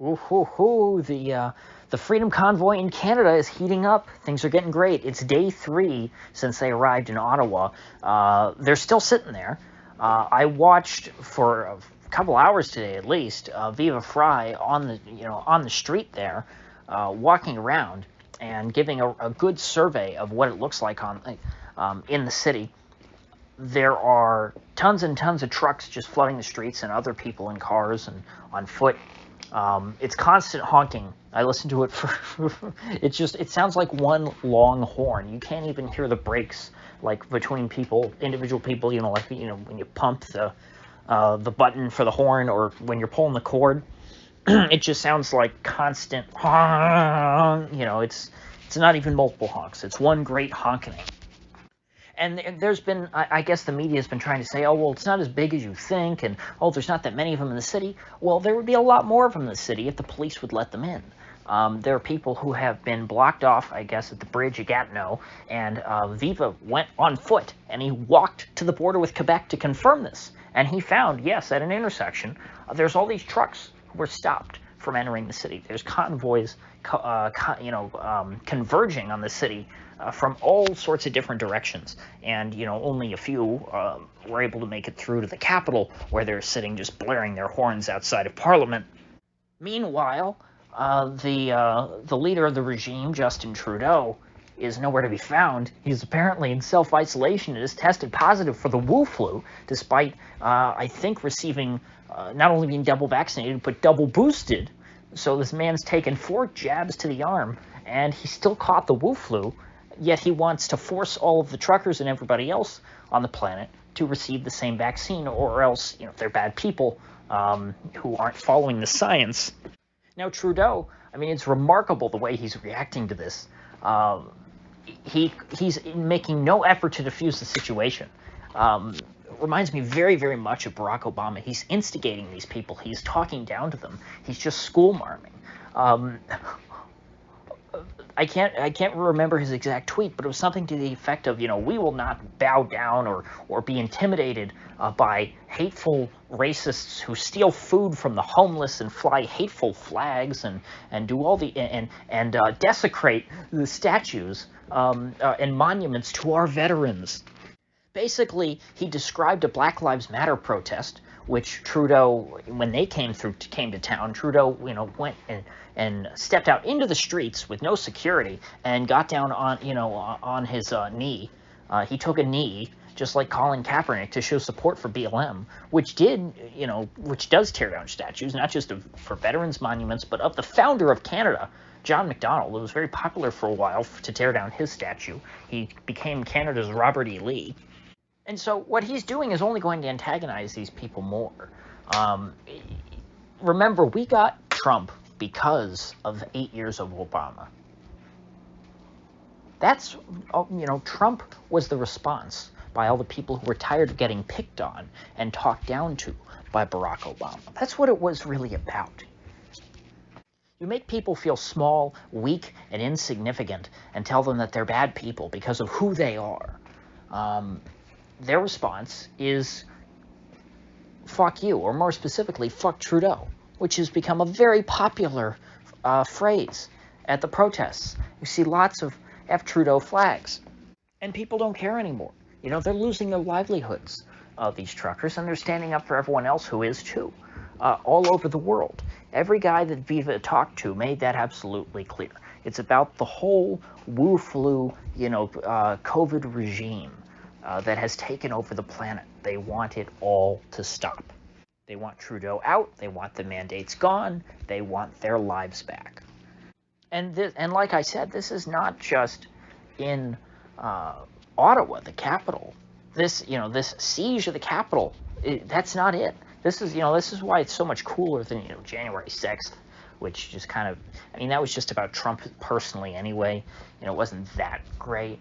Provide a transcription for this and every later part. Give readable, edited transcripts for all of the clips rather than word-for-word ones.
Ooh, hoo, hoo. The Freedom Convoy in Canada is heating up. Things are getting great. It's day 3 since they arrived in Ottawa. They're still sitting there. I watched for a couple hours today, at least, Viva Fry on the street there, walking around and giving a good survey of what it looks like in the city. There are tons and tons of trucks just flooding the streets, and other people in cars and on foot. It's constant honking. I listen to it it sounds like one long horn. You can't even hear the brakes, like between individual people, when you pump the button for the horn, or when you're pulling the cord. It just sounds like constant honk. It's not even multiple honks. It's one great honking. And there's been, I guess the media has been trying to say, oh, well, it's not as big as you think, and, oh, there's not that many of them in the city. Well, there would be a lot more of them in the city if the police would let them in. There are people who have been blocked off, I guess, at the bridge at Gatineau, and Viva went on foot, and he walked to the border with Quebec to confirm this. And he found, yes, at an intersection, there's all these trucks who were stopped from entering the city. There's convoys, converging on the city from all sorts of different directions, and only a few were able to make it through to the capital, where they're sitting just blaring their horns outside of Parliament. Meanwhile, the leader of the regime, Justin Trudeau, is nowhere to be found. He's apparently in self-isolation and has tested positive for the Wu flu, despite I think receiving not only being double vaccinated but double boosted. So this man's taken 4 jabs to the arm, and he still caught the Wu flu. Yet he wants to force all of the truckers and everybody else on the planet to receive the same vaccine, or else, they're bad people who aren't following the science. Now, Trudeau, it's remarkable the way he's reacting to this. He's making no effort to defuse the situation. Reminds me very, very much of Barack Obama. He's instigating these people. He's talking down to them. He's just school-marming. I can't remember his exact tweet, but it was something to the effect of, we will not bow down or be intimidated by hateful racists who steal food from the homeless and fly hateful flags and do all the and desecrate the statues and monuments to our veterans. Basically, he described a Black Lives Matter protest, which Trudeau, when they came to town, Trudeau, went and stepped out into the streets with no security and got down on his knee. He took a knee, just like Colin Kaepernick, to show support for BLM, which does tear down statues, not just for veterans monuments, but of the founder of Canada, John MacDonald. It was very popular for a while to tear down his statue. He became Canada's Robert E. Lee. And so what he's doing is only going to antagonize these people more. Remember, we got Trump because of 8 years of Obama. That's, Trump was the response by all the people who were tired of getting picked on and talked down to by Barack Obama. That's what it was really about. You make people feel small, weak, and insignificant and tell them that they're bad people because of who they are. Their response is, fuck you, or more specifically, fuck Trudeau, which has become a very popular phrase at the protests. You see lots of F Trudeau flags, and people don't care anymore. They're losing their livelihoods, these truckers, and they're standing up for everyone else who is too, all over the world. Every guy that Viva talked to made that absolutely clear. It's about the whole Wu flu, COVID regime that has taken over the planet. They want it all to stop. They want Trudeau out. They want the mandates gone. They want their lives back. And like I said, this is not just in Ottawa, the capital. This siege of the capital, that's not it. This is why it's so much cooler than January 6th, which just kind of, that was just about Trump personally anyway. It wasn't that great.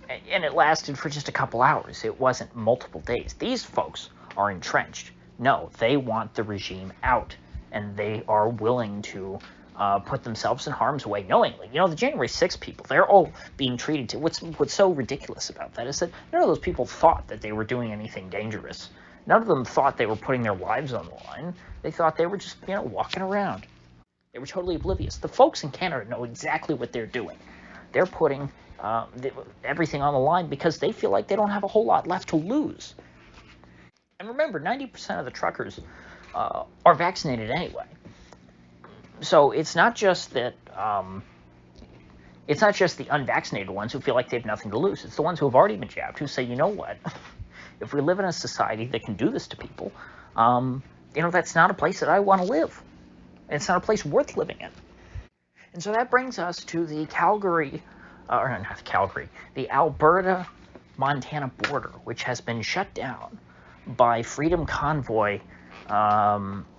And it lasted for just a couple hours. It wasn't multiple days. These folks are entrenched. No, they want the regime out, and they are willing to put themselves in harm's way knowingly. The January 6th people, they're all being treated to. What's so ridiculous about that is that none of those people thought that they were doing anything dangerous. None of them thought they were putting their lives on the line. They thought they were just, walking around. They were totally oblivious. The folks in Canada know exactly what they're doing. They're putting everything on the line because they feel like they don't have a whole lot left to lose. And remember, 90% of the truckers are vaccinated anyway. So it's not just that it's not just the unvaccinated ones who feel like they have nothing to lose. It's the ones who have already been jabbed who say, you know what, if we live in a society that can do this to people, that's not a place that I want to live. It's not a place worth living in. And so that brings us to the the Alberta-Montana border, which has been shut down by Freedom Convoy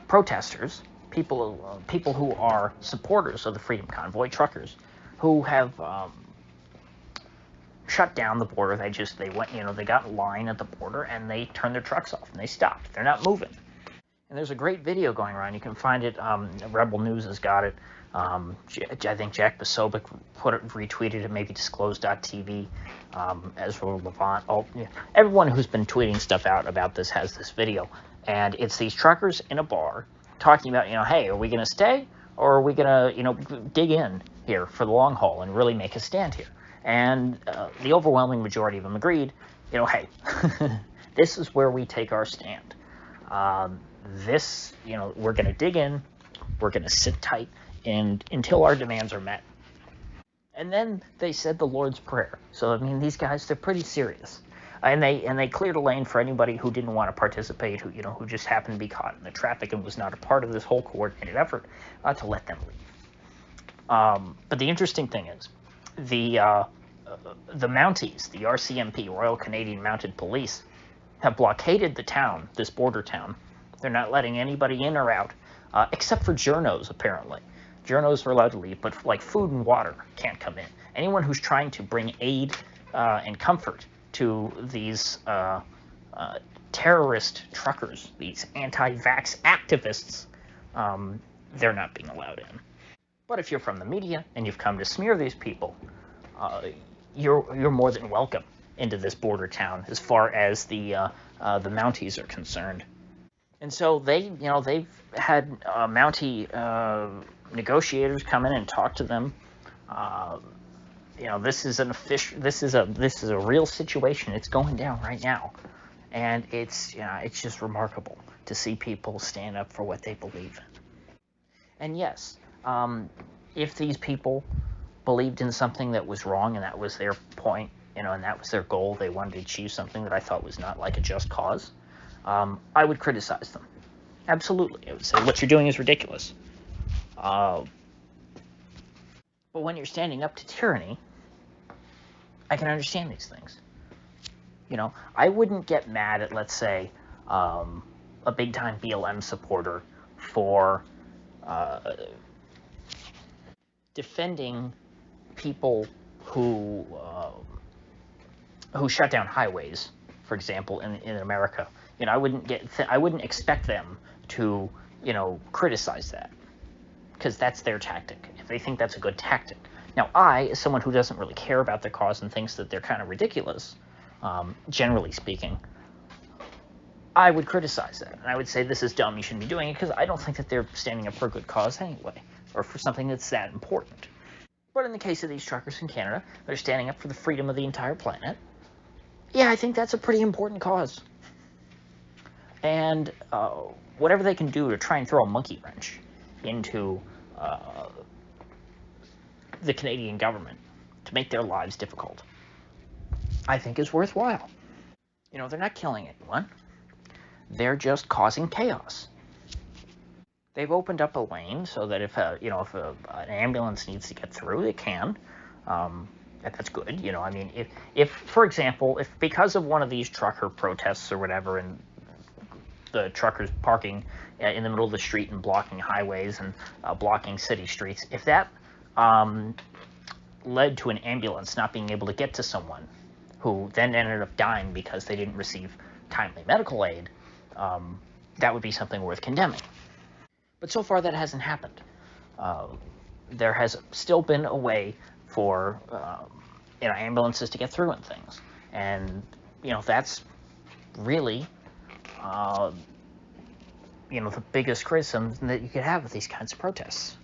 protesters, people who are supporters of the Freedom Convoy, truckers, who have shut down the border. They went, they got in line at the border and they turned their trucks off and they stopped. They're not moving. And there's a great video going around. You can find it. Rebel News has got it. I think Jack Posobiec retweeted it, maybe Disclose.tv, Ezra Levant. Everyone who's been tweeting stuff out about this has this video. And it's these truckers in a bar talking about, hey, are we going to stay or are we going to, dig in here for the long haul and really make a stand here? And the overwhelming majority of them agreed, hey, this is where we take our stand. We're going to dig in, we're going to sit tight, and until our demands are met. And then they said the Lord's Prayer. So, these guys, they're pretty serious. And they cleared a lane for anybody who didn't want to participate, who just happened to be caught in the traffic and was not a part of this whole coordinated effort, to let them leave. But the interesting thing is, the Mounties, the RCMP, Royal Canadian Mounted Police, have blockaded the town, this border town. They're not letting anybody in or out, except for journos, apparently. Journos are allowed to leave, but food and water can't come in. Anyone who's trying to bring aid and comfort to these terrorist truckers, these anti-vax activists, they're not being allowed in. But if you're from the media and you've come to smear these people, you're more than welcome into this border town as far as the Mounties are concerned. And so they've had Mountie negotiators come in and talk to them. This is a real situation. It's going down right now, and it's just remarkable to see people stand up for what they believe in. And yes, if these people believed in something that was wrong and that was their point, and that was their goal, they wanted to achieve something that I thought was not like a just cause, I would criticize them. Absolutely. I would say what you're doing is ridiculous. But when you're standing up to tyranny, I can understand these things. I wouldn't get mad at, let's say, a big-time BLM supporter for defending people who shut down highways, for example, in America. I wouldn't expect them to, criticize that, because that's their tactic. If they think that's a good tactic. Now, I, as someone who doesn't really care about the cause and thinks that they're kind of ridiculous, generally speaking, I would criticize that. And I would say this is dumb, you shouldn't be doing it, because I don't think that they're standing up for a good cause anyway, or for something that's that important. But in the case of these truckers in Canada, they're standing up for the freedom of the entire planet. Yeah, I think that's a pretty important cause. And whatever they can do to try and throw a monkey wrench into the Canadian government to make their lives difficult, I think is worthwhile. They're not killing anyone. They're just causing chaos. They've opened up a lane so that if an ambulance needs to get through, they can. That's good. If for example, if because of one of these trucker protests or whatever, and the truckers parking in the middle of the street and blocking highways and blocking city streets, if that led to an ambulance not being able to get to someone who then ended up dying because they didn't receive timely medical aid, that would be something worth condemning. But so far that hasn't happened. There has still been a way for ambulances to get through and things, and that's really the biggest criticism that you could have with these kinds of protests.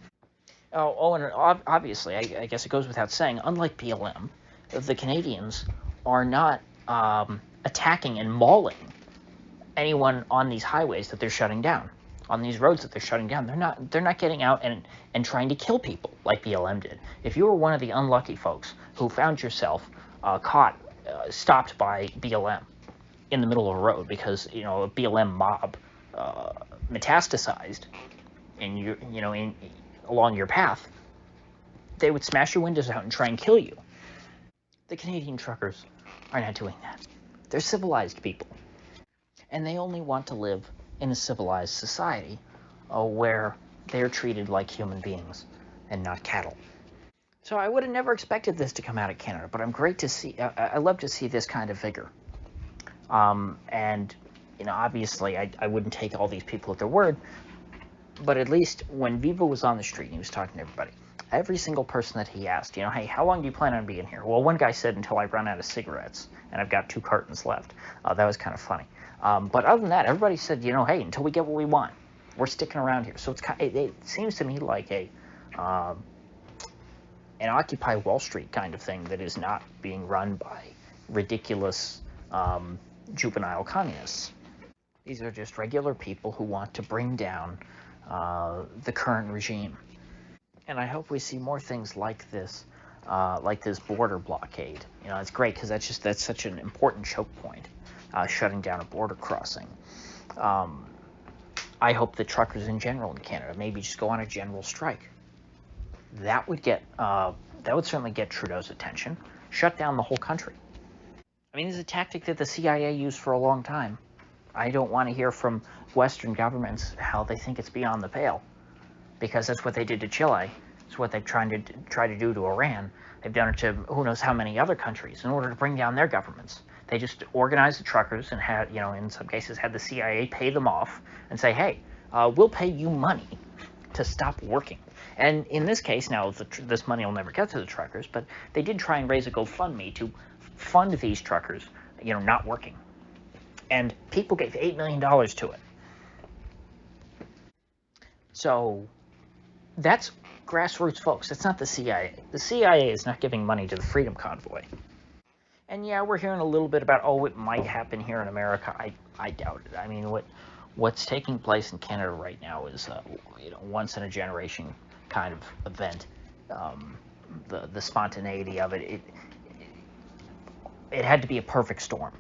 And obviously, I guess it goes without saying, unlike BLM, the Canadians are not attacking and mauling anyone on these highways that they're shutting down, on these roads that they're shutting down. They're not getting out and trying to kill people like BLM did. If you were one of the unlucky folks who found yourself stopped by BLM in the middle of a road because a BLM mob metastasized along your path, they would smash your windows out and try and kill you. The Canadian truckers are not doing that. They're civilized people, and they only want to live in a civilized society where they're treated like human beings and not cattle. So I would have never expected this to come out of Canada, but I'm great to see. I love to see this kind of vigor. And obviously, I wouldn't take all these people at their word, but at least when Viva was on the street and he was talking to everybody, every single person that he asked, hey, how long do you plan on being here? Well, one guy said until I run out of cigarettes, and I've got 2 cartons left. That was kind of funny. But other than that, everybody said, hey, until we get what we want, we're sticking around here. So it seems to me like an Occupy Wall Street kind of thing that is not being run by ridiculous juvenile communists. These are just regular people who want to bring down the current regime. And I hope we see more things like this border blockade. It's great because that's such an important choke point, shutting down a border crossing. I hope that truckers in general in Canada maybe just go on a general strike. That would certainly get Trudeau's attention. Shut down the whole country. I mean, this is a tactic that the CIA used for a long time. I don't want to hear from Western governments how they think it's beyond the pale, because that's what they did to Chile. It's what they've tried to do to Iran. They've done it to who knows how many other countries in order to bring down their governments. They just organized the truckers and had, in some cases, had the CIA pay them off and say, hey, we'll pay you money to stop working. And in this case, now this money will never get to the truckers, but they did try and raise a GoFundMe to fund these truckers, not working. And people gave $8 million to it. So that's grassroots folks. That's not the CIA. The CIA is not giving money to the Freedom Convoy. And yeah, we're hearing a little bit about, it might happen here in America. I doubt it. I mean, what's taking place in Canada right now is once in a generation kind of event. The spontaneity of it had to be a perfect storm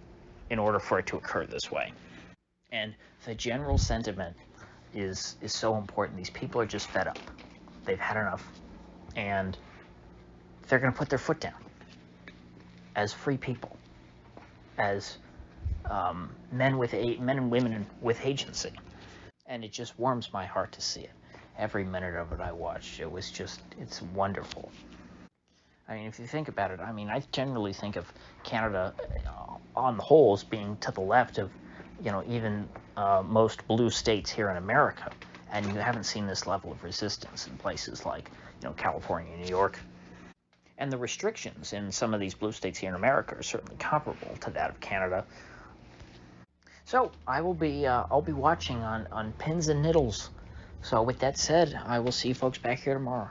in order for it to occur this way. And the general sentiment is so important. These people are just fed up. They've had enough, and they're going to put their foot down as free people, as men and women with agency. And it just warms my heart to see it. Every minute of it I watched, it's wonderful. I mean, if you think about it, I generally think of Canada on the whole as being to the left of, even most blue states here in America. And you haven't seen this level of resistance in places like, California, New York. And the restrictions in some of these blue states here in America are certainly comparable to that of Canada. So I'll be watching on pins and needles. So with that said, I will see you folks back here tomorrow.